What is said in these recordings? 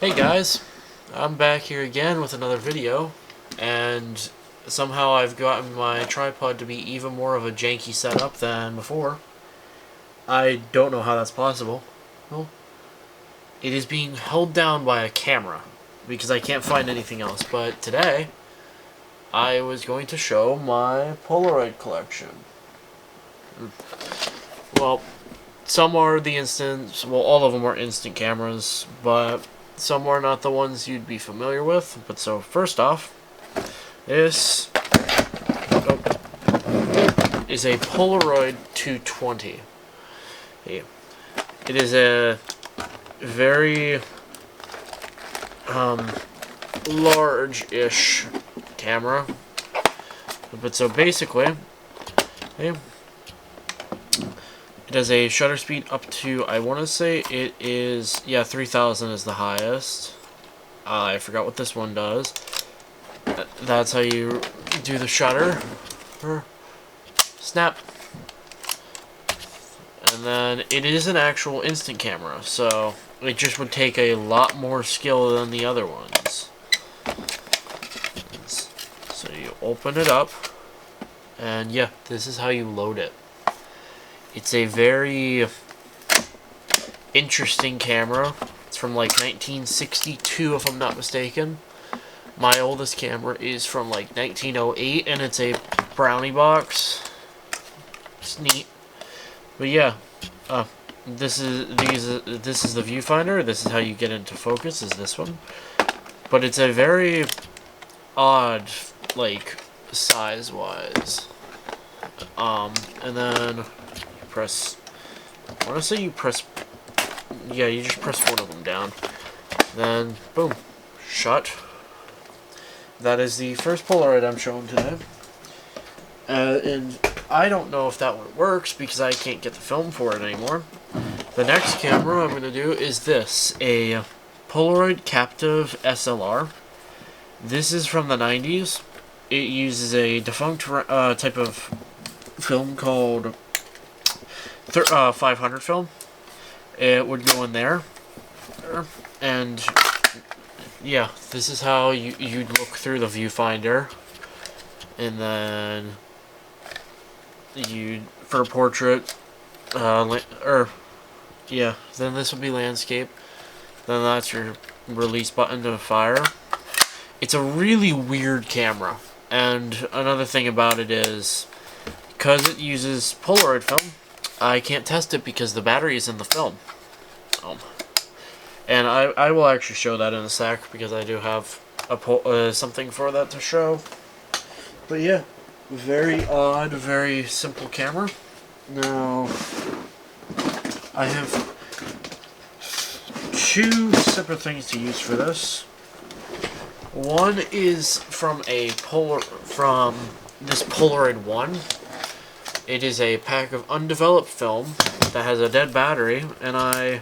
Hey guys, I'm back here again with another video, and somehow I've gotten my tripod to be even more of a janky setup than before. I don't know how that's possible. Well, it is being held down by a camera, because I can't find anything else, but today I was going to show my Polaroid collection. Well, some are the instant, well, all of them are instant cameras, but some are not the ones you'd be familiar with. But so first off, this is a Polaroid 220. It is a very large-ish camera. But so basically, it has a shutter speed up to, I want to say it is, yeah, 3000 is the highest. I forgot what this one does. That's how you do the shutter. Snap. And then it is an actual instant camera, so it just would take a lot more skill than the other ones. So you open it up, and yeah, this is how you load it. It's a very interesting camera. It's from like 1962, if I'm not mistaken. My oldest camera is from like 1908, and it's a brownie box. It's neat. But yeah, this is the viewfinder. This is how you get into focus. Is this one? But it's a very odd, like, size-wise. And then press, I want to say you press, yeah, you just press one of them down, then boom, shut. That is the first Polaroid I'm showing today, and I don't know if that one works because I can't get the film for it anymore. The next camera I'm going to do is this, a Polaroid Captive SLR. This is from the 90s. It uses a defunct type of film called 500 film. It would go in there, and yeah, this is how you'd look through the viewfinder, and then you for a portrait, yeah, then this would be landscape. Then that's your release button to fire. It's a really weird camera, and another thing about it is, because it uses Polaroid film, I can't test it because the battery is in the film. And I will actually show that in a sec because I do have something for that to show. But yeah, very odd, very simple camera. Now, I have two separate things to use for this. One is from this Polaroid 1. It is a pack of undeveloped film that has a dead battery, and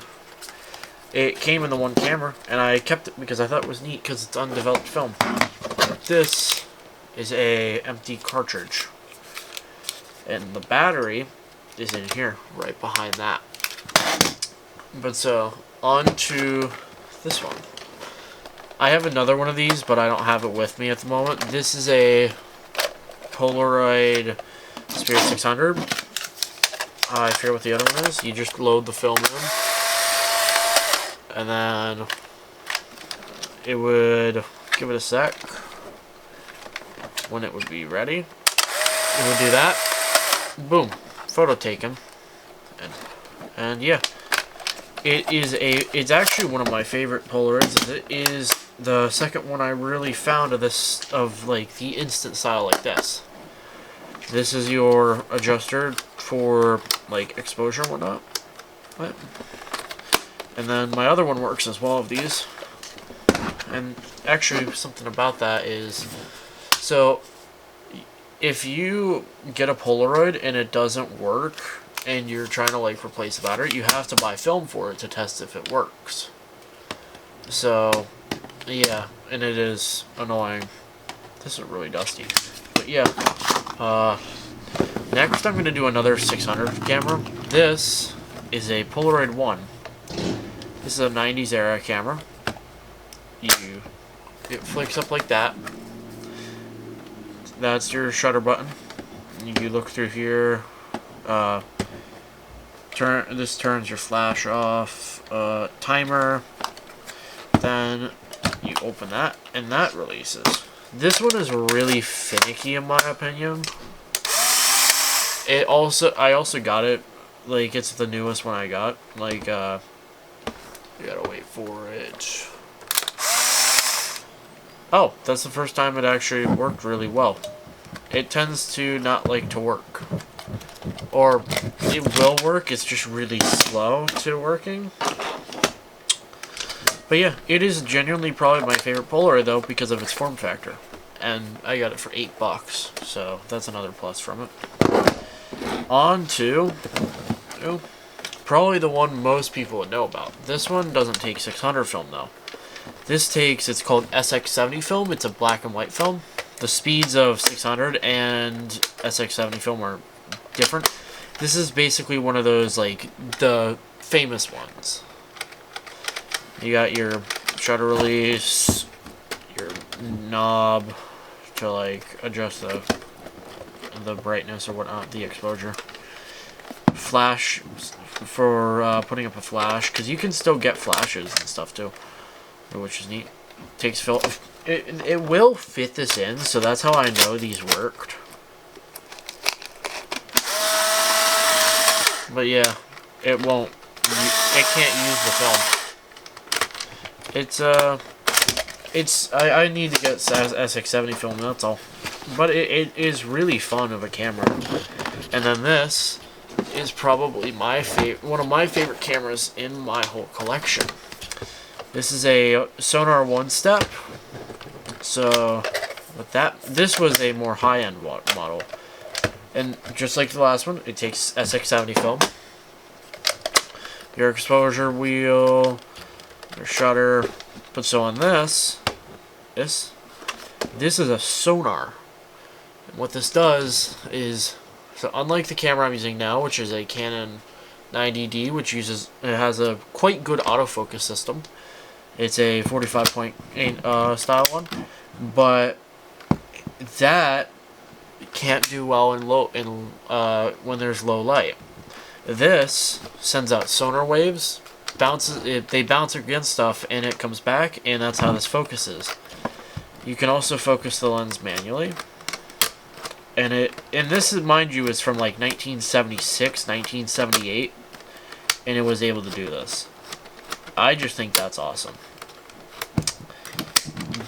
it came in the one camera, and I kept it because I thought it was neat because it's undeveloped film. This is a empty cartridge, and the battery is in here, right behind that. But so, on to this one. I have another one of these, but I don't have it with me at the moment. This is a Polaroid Spirit 600. I forget what the other one is. You just load the film in, and then it would give it a sec. When it would be ready, it would do that. Boom, photo taken, and yeah, it's actually one of my favorite Polaroids. It is the second one I really found of like the instant style like this. This is your adjuster for like exposure and whatnot. And then my other one works as well of these. And actually something about that is, so if you get a Polaroid and it doesn't work and you're trying to like replace the battery, you have to buy film for it to test if it works. So yeah, and it is annoying. This is really dusty. But yeah, next I'm going to do another 600 camera. This is a Polaroid 1. This is a 90s era camera. it flicks up like that. That's your shutter button. You look through here. This turns your flash off. Timer. Then you open that, and that releases. This one is really finicky in my opinion. I also got it, like, it's the newest one I got. Like, you gotta wait for it. Oh, that's the first time it actually worked really well. It tends to not like to work. Or, it will work, it's just really slow to working. But yeah, it is genuinely probably my favorite Polaroid though because of its form factor. And I got it for $8, so that's another plus from it. On to probably the one most people would know about. This one doesn't take 600 film though. It's called SX70 film. It's a black and white film. The speeds of 600 and SX70 film are different. This is basically one of those, like, the famous ones. You got your shutter release, your knob to, like, adjust the brightness or whatnot, the exposure. Flash for putting up a flash, because you can still get flashes and stuff too, which is neat. Takes film. It will fit this in, so that's how I know these worked. But yeah, it won't. It can't use the film. I need to get SX70 film, that's all. But it is really fun of a camera. And then this is probably one of my favorite cameras in my whole collection. This is a Sonar One Step. So with that, this was a more high-end model. And just like the last one, it takes SX70 film. Your exposure wheel, your shutter. But so on this is a sonar. And what this does is, so unlike the camera I'm using now, which is a Canon 90D, it has a quite good autofocus system. It's a 45.8 style one, but that can't do well when there's low light. This sends out sonar waves, they bounce against stuff, and it comes back, and that's how this focuses. You can also focus the lens manually, and this, mind you, is from like 1976, 1978, and it was able to do this. I just think that's awesome.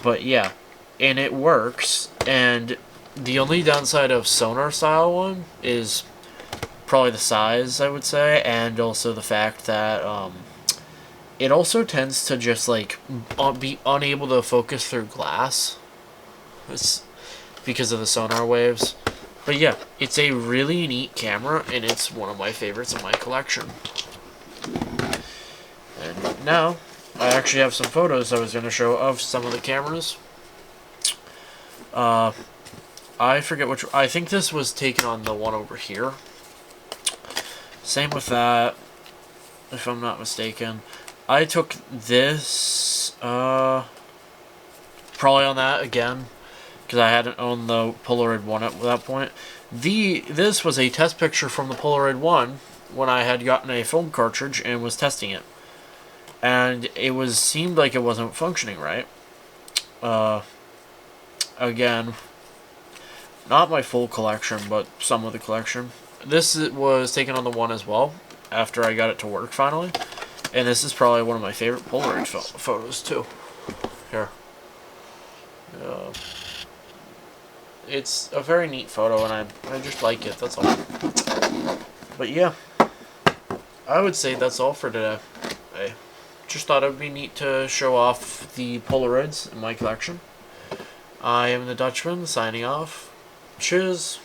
But yeah, and it works, and the only downside of sonar style one is probably the size, I would say, and also the fact that it also tends to just like be unable to focus through glass. It's because of the sonar waves. But yeah, it's a really neat camera, and it's one of my favorites in my collection. And now I actually have some photos I was going to show of some of the cameras. I forget which. I think this was taken on the one over here. Same with that, if I'm not mistaken. I took this, probably on that again, because I hadn't owned the Polaroid 1 at that point. This was a test picture from the Polaroid 1 when I had gotten a film cartridge and was testing it. And it seemed like it wasn't functioning right. Again, not my full collection, but some of the collection. This was taken on the 1 as well, after I got it to work finally. And this is probably one of my favorite Polaroid photos too. Here. It's a very neat photo, and I just like it, that's all. But yeah, I would say that's all for today. I just thought it would be neat to show off the Polaroids in my collection. I am the Dutchman, signing off. Cheers.